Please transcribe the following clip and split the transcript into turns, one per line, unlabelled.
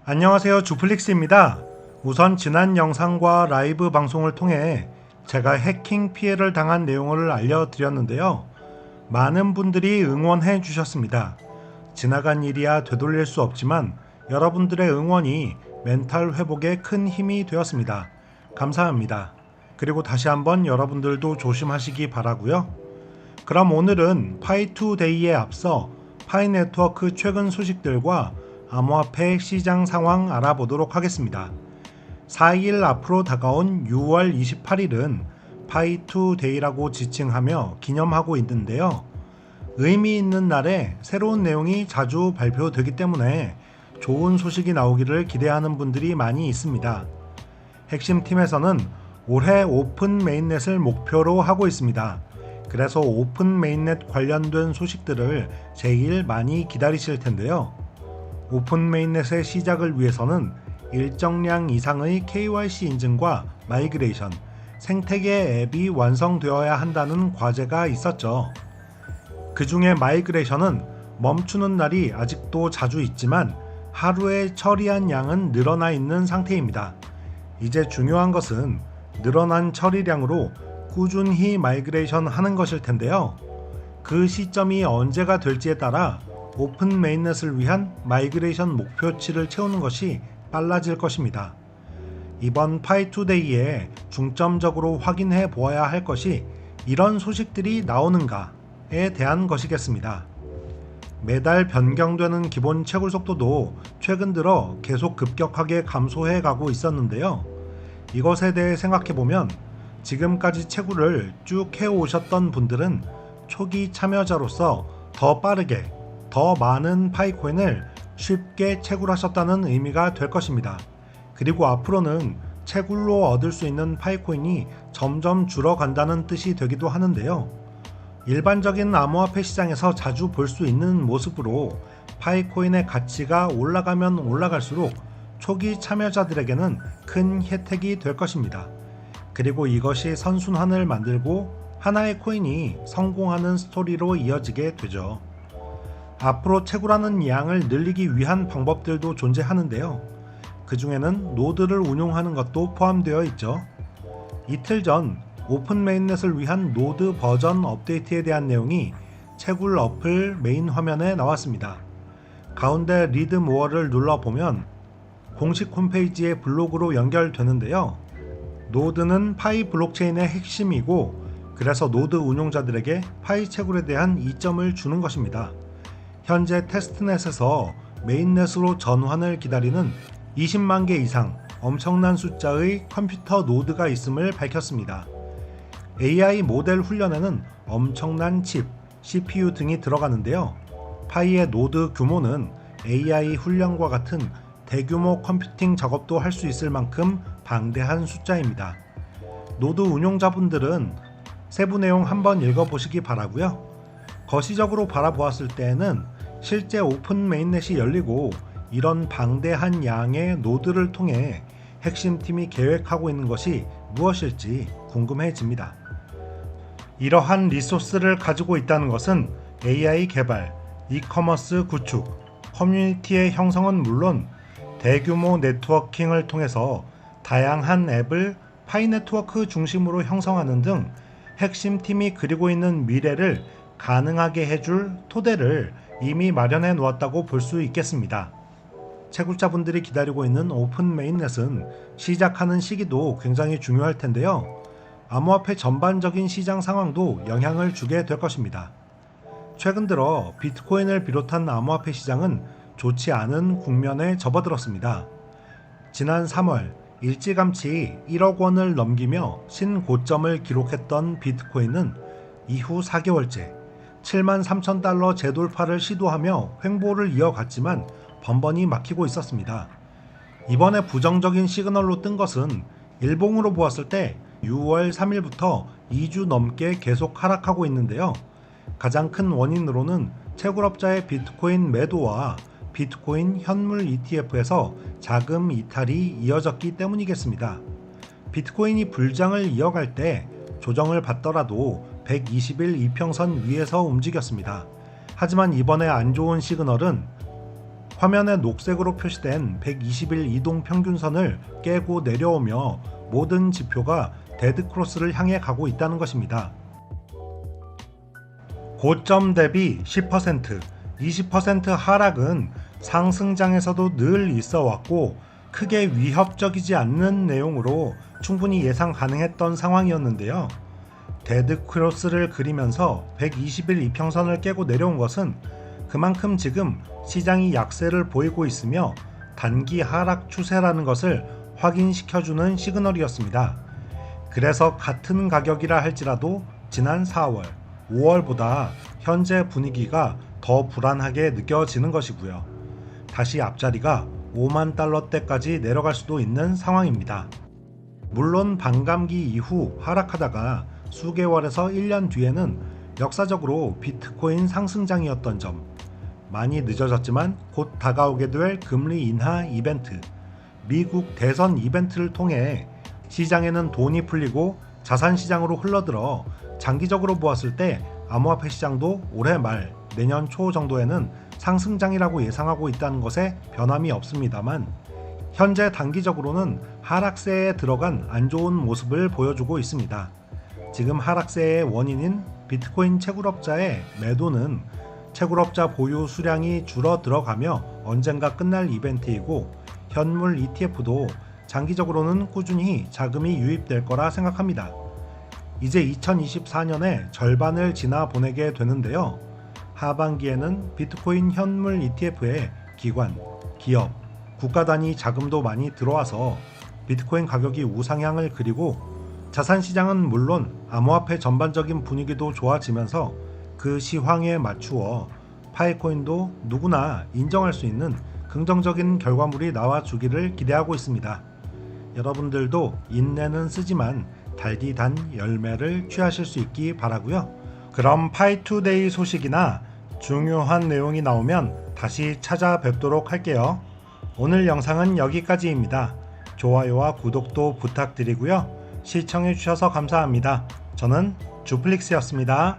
안녕하세요, 주플릭스입니다. 우선 지난 영상과 라이브 방송을 통해 제가 해킹 피해를 당한 내용을 알려드렸는데요. 많은 분들이 응원해 주셨습니다. 지나간 일이야 되돌릴 수 없지만 여러분들의 응원이 멘탈 회복에 큰 힘이 되었습니다. 감사합니다. 그리고 다시 한번 여러분들도 조심하시기 바라고요. 그럼 오늘은 파이2데이에 앞서 파이네트워크 최근 소식들과 암호화폐 시장 상황 알아보도록 하겠습니다. 4일 앞으로 다가온 6월 28일은 파이2데이라고 지칭하며 기념하고 있는데요. 의미 있는 날에 새로운 내용이 자주 발표되기 때문에 좋은 소식이 나오기를 기대하는 분들이 많이 있습니다. 핵심 팀에서는 올해 오픈 메인넷을 목표로 하고 있습니다. 그래서 오픈 메인넷 관련된 소식들을 제일 많이 기다리실 텐데요. 오픈 메인넷의 시작을 위해서는 일정량 이상의 KYC 인증과 마이그레이션, 생태계 앱이 완성되어야 한다는 과제가 있었죠. 그 중에 마이그레이션은 멈추는 날이 아직도 자주 있지만 하루에 처리한 양은 늘어나 있는 상태입니다. 이제 중요한 것은 늘어난 처리량으로 꾸준히 마이그레이션 하는 것일 텐데요. 그 시점이 언제가 될지에 따라 오픈 메인넷을 위한 마이그레이션 목표치를 채우는 것이 빨라질 것입니다. 이번 파이2데이에 중점적으로 확인해 보아야 할 것이 이런 소식들이 나오는가에 대한 것이겠습니다. 매달 변경되는 기본 채굴 속도도 최근 들어 계속 급격하게 감소해 가고 있었는데요. 이것에 대해 생각해 보면 지금까지 채굴을 쭉 해오셨던 분들은 초기 참여자로서 더 빠르게 더 많은 파이코인을 쉽게 채굴하셨다는 의미가 될 것입니다. 그리고 앞으로는 채굴로 얻을 수 있는 파이코인이 점점 줄어간다는 뜻이 되기도 하는데요. 일반적인 암호화폐 시장에서 자주 볼 수 있는 모습으로 파이코인의 가치가 올라가면 올라갈수록 초기 참여자들에게는 큰 혜택이 될 것입니다. 그리고 이것이 선순환을 만들고 하나의 코인이 성공하는 스토리로 이어지게 되죠. 앞으로 채굴하는 양을 늘리기 위한 방법들도 존재하는데요. 그 중에는 노드를 운용하는 것도 포함되어 있죠. 이틀 전 오픈 메인넷을 위한 노드 버전 업데이트에 대한 내용이 채굴 어플 메인 화면에 나왔습니다. 가운데 리드 모어를 눌러보면 공식 홈페이지의 블로그로 연결되는데요. 노드는 파이 블록체인의 핵심이고 그래서 노드 운용자들에게 파이 채굴에 대한 이점을 주는 것입니다. 현재 테스트넷에서 메인넷으로 전환을 기다리는 20만 개 이상 엄청난 숫자의 컴퓨터 노드가 있음을 밝혔습니다. AI 모델 훈련에는 엄청난 칩, CPU 등이 들어가는데요. 파이의 노드 규모는 AI 훈련과 같은 대규모 컴퓨팅 작업도 할 수 있을 만큼 방대한 숫자입니다. 노드 운용자분들은 세부 내용 한번 읽어보시기 바라고요. 거시적으로 바라보았을 때에는 실제 오픈 메인넷이 열리고 이런 방대한 양의 노드를 통해 핵심 팀이 계획하고 있는 것이 무엇일지 궁금해집니다. 이러한 리소스를 가지고 있다는 것은 AI 개발, 이커머스 구축, 커뮤니티의 형성은 물론 대규모 네트워킹을 통해서 다양한 앱을 파이네트워크 중심으로 형성하는 등 핵심 팀이 그리고 있는 미래를 가능하게 해줄 토대를 이미 마련해 놓았다고 볼 수 있겠습니다. 채굴자분들이 기다리고 있는 오픈 메인넷은 시작하는 시기도 굉장히 중요할 텐데요. 암호화폐 전반적인 시장 상황도 영향을 주게 될 것입니다. 최근 들어 비트코인을 비롯한 암호화폐 시장은 좋지 않은 국면에 접어들었습니다. 지난 3월 일찌감치 1억 원을 넘기며 신고점을 기록했던 비트코인은 이후 4개월째 73,000달러 재돌파를 시도하며 횡보를 이어갔지만 번번이 막히고 있었습니다. 이번에 부정적인 시그널로 뜬 것은 일봉으로 보았을 때 6월 3일부터 2주 넘게 계속 하락하고 있는데요. 가장 큰 원인으로는 채굴업자의 비트코인 매도와 비트코인 현물 ETF에서 자금 이탈이 이어졌기 때문이겠습니다. 비트코인이 불장을 이어갈 때 조정을 받더라도 120일 이평선 위에서 움직였습니다. 하지만 이번에 안 좋은 시그널은 화면에 녹색으로 표시된 120일 이동 평균선을 깨고 내려오며 모든 지표가 데드크로스를 향해 가고 있다는 것입니다. 고점 대비 10%, 20% 하락은 상승장에서도 늘 있어 왔고 크게 위협적이지 않는 내용으로 충분히 예상 가능했던 상황이었는데요. 데드크로스를 그리면서 120일 이평선을 깨고 내려온 것은 그만큼 지금 시장이 약세를 보이고 있으며 단기 하락 추세라는 것을 확인시켜주는 시그널이었습니다. 그래서 같은 가격이라 할지라도 지난 4월, 5월보다 현재 분위기가 더 불안하게 느껴지는 것이고요. 다시 앞자리가 5만 달러대까지 내려갈 수도 있는 상황입니다. 물론 반감기 이후 하락하다가 수개월에서 1년 뒤에는 역사적으로 비트코인 상승장이었던 점, 많이 늦어졌지만 곧 다가오게 될 금리 인하 이벤트, 미국 대선 이벤트를 통해 시장에는 돈이 풀리고 자산 시장으로 흘러들어 장기적으로 보았을 때 암호화폐 시장도 올해 말 내년 초 정도에는 상승장이라고 예상하고 있다는 것에 변함이 없습니다만 현재 단기적으로는 하락세에 들어간 안 좋은 모습을 보여주고 있습니다. 지금 하락세의 원인인 비트코인 채굴업자의 매도는 채굴업자 보유 수량이 줄어들어가며 언젠가 끝날 이벤트이고 현물 ETF도 장기적으로는 꾸준히 자금이 유입될 거라 생각합니다. 이제 2024년의 절반을 지나 보내게 되는데요. 하반기에는 비트코인 현물 ETF에 기관, 기업, 국가 단위 자금도 많이 들어와서 비트코인 가격이 우상향을 그리고 자산 시장은 물론 암호화폐 전반적인 분위기도 좋아지면서 그 시황에 맞추어 파이코인도 누구나 인정할 수 있는 긍정적인 결과물이 나와주기를 기대하고 있습니다. 여러분들도 인내는 쓰지만 달디 단 열매를 취하실 수 있기 바라고요. 그럼 파이투데이 소식이나 중요한 내용이 나오면 다시 찾아뵙도록 할게요. 오늘 영상은 여기까지입니다. 좋아요와 구독도 부탁드리고요. 시청해주셔서 감사합니다. 저는 주플릭스였습니다.